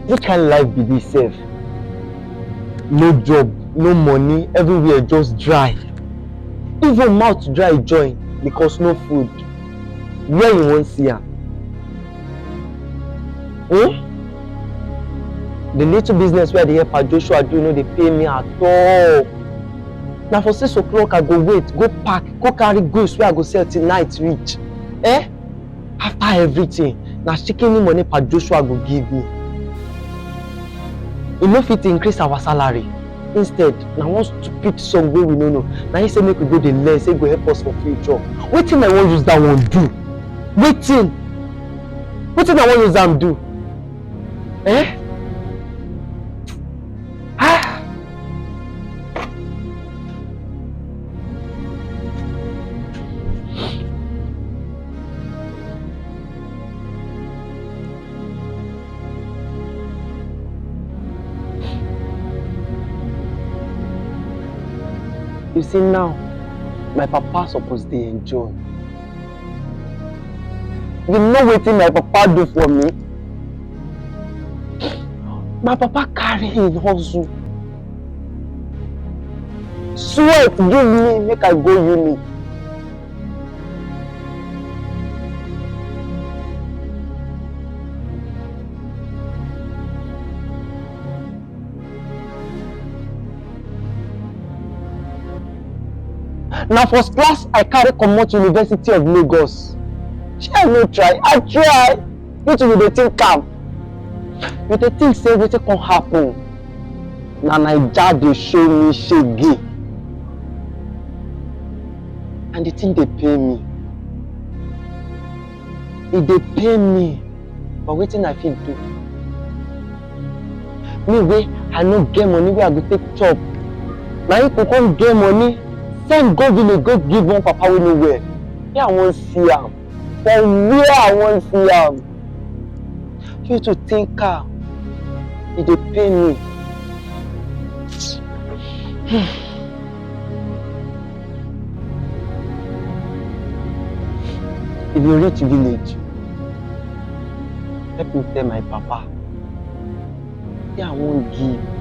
What kind of life be this sef? No job, no money, everywhere just dry. Even mouth dry join because no food. Where you wan see am? The little business where I dey help Joshua do no dey pay me at all. Na for 6 o'clock I go wait, go pack, go carry goods wey I go sell till night reach. After everything, na chicken money per Joshua go give me. E no fit increase our salary. Instead, na one stupid song wey we no know. Na him say make we go dey learn, say go help us for future. Wetin I wan use that one do? Wetin I wan use am do? You see now, my papa suppose dey enjoy. You know wetin my papa do for me? My papa carry him hustle, sweat give me make I go uni. Na first class I carry comot University of Lagos. Shey I no try? I try. Wetin you dey think am? You dey think say wetin come happen? Na Naija dey show me shege. And the thing dey pay me. E dey pay me. But wetin I fit do? Me wey I no get money wey I go take chop. Na him go come get money. Send go village go give one papa wey no well. Where I wan see am? For where I wan see am? You to think am, e dey pay me. If you reach village, help me tell my papa. Where I wan give.